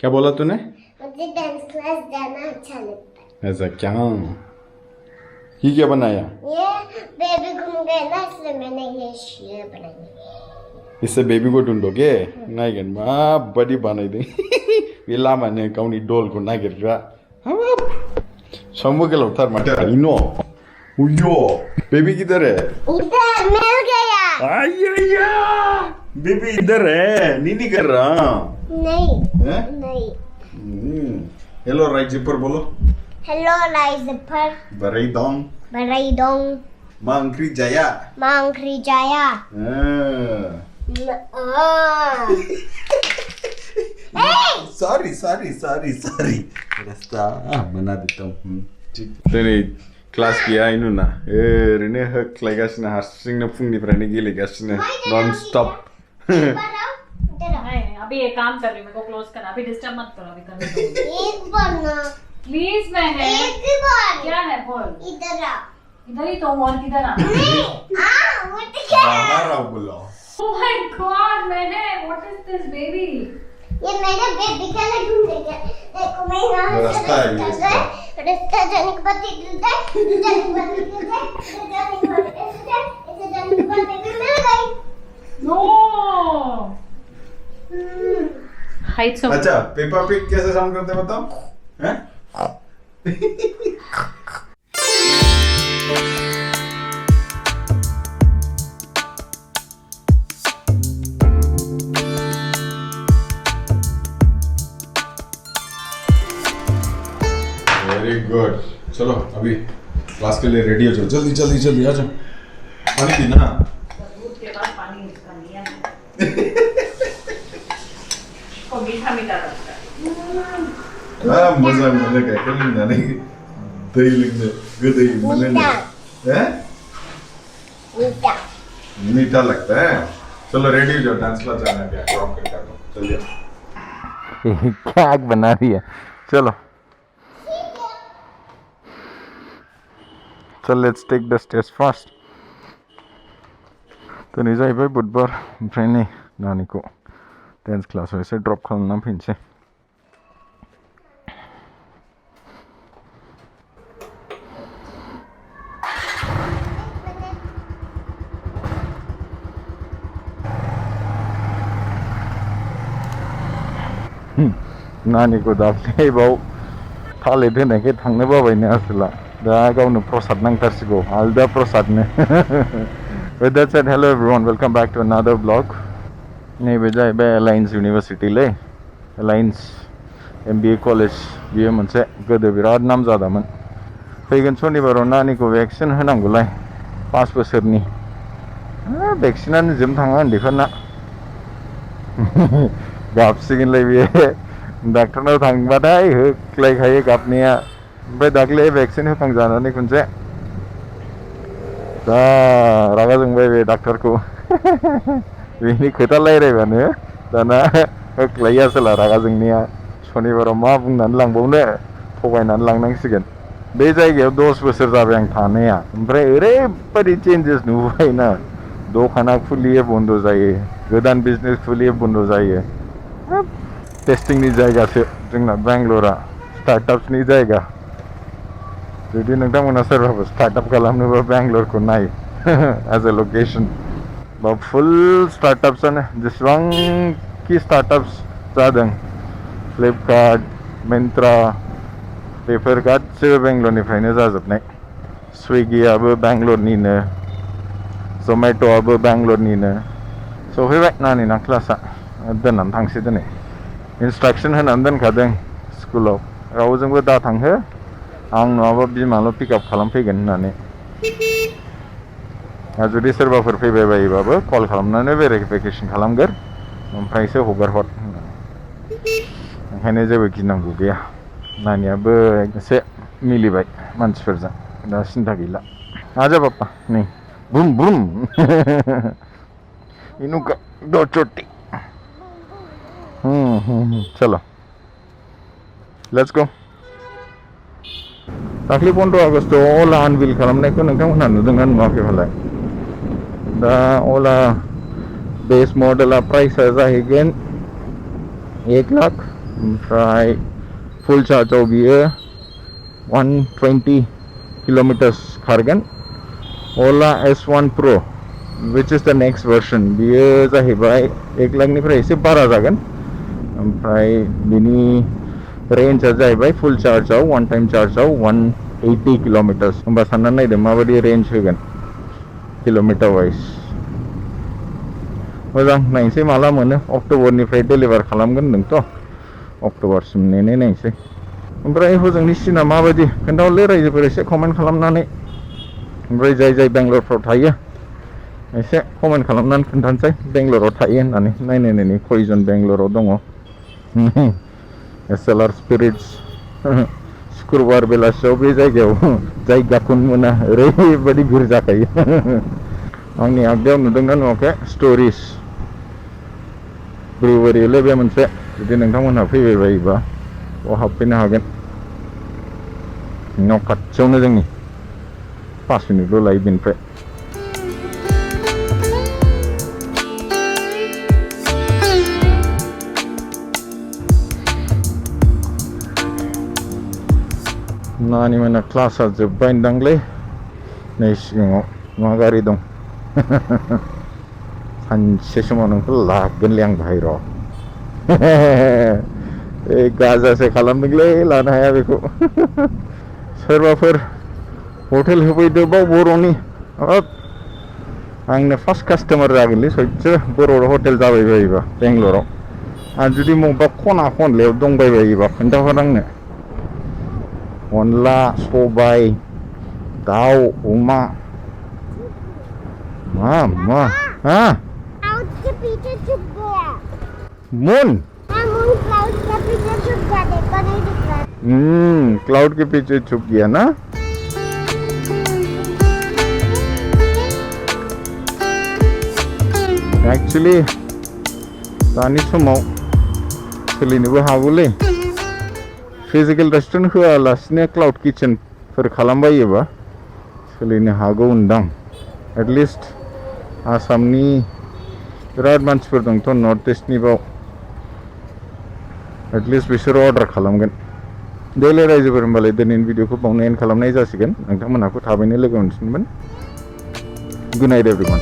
क्या बोला तूने? मुझे डांस क्लास जाना अच्छा लगता है। ऐसा क्या? ये क्या बनाया? ये बेबी घूम गए ना, इसलिए मैंने ये शेर बनाई। इससे बेबी को ढूंढोगे? नागिर बड़ी बनाई दे। ये लामा ने गावनी डोल को नागिर रा। शंभू के लौटार मटे इनो। उयो बेबी किधर है? इधर मिल गया। आया बेबी इधर है, नीनी कर रहा। नहीं है? नहीं। हेलो राइट जिपर बोलो। हेलो राइस पर बरई दोंग बराई दोंग मांगरी जया। मांगरी जाया। सॉरी सॉरी सॉरी सॉरी रास्ता बना देता हूँ। दिनै क्लास गैया इनुना ओरैनो होख्लायगासिनो हारसिंनो फुंनिफ्रायनो गेलेगासिनो नन स्टप। अभी ये काम कर रही हूँ, मेरे को क्लोज करना, अभी डिस्टर्ब मत करो, अभी करने दो। एक बार ना प्लीज मैं है एक बार क्या है बोल। इधर आ। इधर ही तो हूँ और किधर आ? नहीं उठ गया। बाहर आओ बोलो। Oh my God मैं है, what is this baby? ये मेरे बेबी का ढूंढेगा। देखो मैं यहाँ रास्ता है ये रास्ता जाने के बाद इधर जाने के बाद इधर जाने के बाद ऐसे जाने के बाद बेबी मिल गई। No. Height so. अच्छा पेपा पिग कैसे साउंड करते हैं बताओ? हैं? Very good. चलो अभी क्लास के लिए रेडी हो जाओ, जल्दी जल्दी जल्दी आ जाओ। पानी पीना। दूध के बाद पानी इसका नियम है। को मीठा मीठा लगता है। मजा का कलिंगा नहीं दही लिंग गदही मने हैं? मीठा लगता है। चलो रेडी हो जाओ, डांस क्लास जाना है। ड्रॉप करके आ जाओ, चलिए। क्या आग बना रही है? चलो let's take the stage first. तो नहीं जाहैबाय बुधबार, ओमफ्राय नै नानिखौ डान्स क्लासाव एसे ड्रप खालामनानै फैनोसै। नानिखौ दाख्लै बाव थालिर होनायखाय थांनो बाबायनो आसोला, दा गावनो प्रसाद नांथारसिगौ, आलदा प्रसादनो। With that said, hello everyone, welcome back to another vlog. नैबे जाहैबाय एलायन्स इउनिभारसिटिलै, एलायन्स MBA कलेज। बियो मोनसे गोदो बिराद नामजादामोन। फैगोन सनिबाराव नानिखौ भेक्सिन होनांगौलाय 5 बोसोरनि। भेक्सिनानो जोबनो थाङा उन्दैफोरना। गाबसिगोनलाय बियो, डाक्टरनाव थांबाथाय होख्लायखायो गाबनाया। ओमफ्राय दाख्लै भेक्सिन होखांजानानै खनसे दा रागा जोंबाय बे डाक्टरखौ। बेनि खोथा रायलायबानो दाना होख्लायो आसोला रागा जोंनाया। सनिबाराव मा बुंनानै लांबावनो, थगायनानै लांनांसिगोन। बे जायगायाव 10 बोसोर जाबाय आं थानाया, ओमफ्राय ओरैबायदि चेन्जेस नुबायना। दखाना खुलियो बन्द जायो, गोदान बिजनेस खुलियो बन्द जायो। टेस्टिंगनि जायगासो जोंना बेंगलरा, स्टार्टआप्सनि जायगा। जुदि नोंथांमोना सोरबाफोर स्टार्टआप खालामनोबा बेंगलरखौ नाय एज ए लकेशन। बा फुल स्टार्टआप्सआनो, जेसेबांखि स्टार्टआप्स जादों, फ्लिपकार्ट, मिन्त्रा, बेफोर गासिबो बेंगलरनिफ्रायनो जाजोबनाय। स्विगियाबो बेंगलरनिनो, जमेट'आबो बेंगलरनिनो। सफैबाय नानिना क्लासआ, दोननानै थांसै दिनै। इन्सट्राक्सन होनानै दोनखादों स्कुलाव, रावजोंबो दा थांहो, आं नङाबा बिमाल' पिकआप खालामफैगोन होननानै। जुदि सोरबाफोर फैबाय बायोबाबो कल खालामनानै भेरिफिकेसन खालामगोर, ओमफ्रायसो हगार हर होननानै। ओंखायनो जेबो गिनांगौ गैया। नानियाबो एसे मिलिबाय मानसिफोरजों, दा सिन्था गैला। आजा पापा नै बुम बुम। इनुका दो चोटी। चलो लेट्स गो। दाख्लै 15 आगस्टआव अला आनविल खालामनायखौ नोंथांमोनहा नुदोंना नुवाखै फालाय? दा अला बेस मडेला प्राइसआ जाहैगोन 1 लाख ओमफ्राय फुल चार्जआव बियो 120 kilometres Khargone Ola S1 Pro which is the next version बियो जाहैबाय 1 लाखनिफ्राय एसे बारा जागोन ओमफ्राय बिनि रेन्जआ जाहैबाय फुल चार्जआव वन टाइम चार्जआव 180 किलोमीटर्स होमबा साननानै नायदो माबायदि रेन्ज होगोन किलोमीटर वाइज मोजां नायनोसै माला मोनो अक्ट'बरनिफ्राय डेलिभार खालामगोन नोंथ' अक्ट'बरसिम नेनाय नायनोसै ओमफ्राय हजोंनि सिना माबायदि खोन्थाहरलै रायजोफोर एसे कमेन्ट खालामनानै ओमफ्राय जाय बेंगलरफ्राव थायो एसे कमेन्ट खालामनानै खोन्थानोसै बेंगलराव थायो होननानै नायनायनि खयजन बेंगलराव दङ SLR स्पिरिट्स शुक्रबार बेलासियाव बे जायगायाव जायगाखौनो मोना ओरैबायदि भिर जाखायो आंनि आगदायाव नुदोंना नुवाखै स्ट'रिज ब्रुवेरियावलै बे मोनसे जुदि नोंथांमोनहा फैबाय बायोबा बाव हाबफैनो हागोन न' खाथियावनो जोंनि 5 मिनिटल' लायो बेनिफ्राय नानि मोना क्लासआ जोब्बाय होनदांलै नै सिगाङाव मा गारि दं सानसे समाव नोंखौ लागोनलै आं बाहाय र' गाजासो खालामदोंलै लानो हाया बेखौ सोरबाफोर हटेल होफैदो बाव बर'नि आंनो फार्स्ट कास्टमार जागोनलै सयथो बर' हटेल जाबाय बायोबा बेंगलराव आरो जुदि बबेबा खना खनलायाव दंबाय बायोबा खोन्थाहर आंनो अनला सबाय दाउ अमा मा हाँ क्लाउड के पीछे छुप गया मून हाँ मून क्लाउड के पीछे छुप गया देखो नहीं दिख रहा क्लाउड के पीछे छुप गया ना एक्चुअली दानि समाव सोलिनोबो हागौलै फिजिकेल रेस्टुरेन्ट होआलासिनो क्लाउड किचेनफोर खालामबायोबा सोलिनो हागौ होनदां एटलिस्ट आसामनि बिराद मानसिफोर दंथ' नर्थ इस्टनि बाव एटलिस्ट बिसोरो अर्डार खालामगोन देलै रायजोफोर होमबालाय दिनैनि भिडिअखौ बावनो एन्ड खालामनाय जासिगोन नोंथांमोनहाखौ थाबैनो लोगो मोनफिनगोन गुड नाइट एभ्रिवान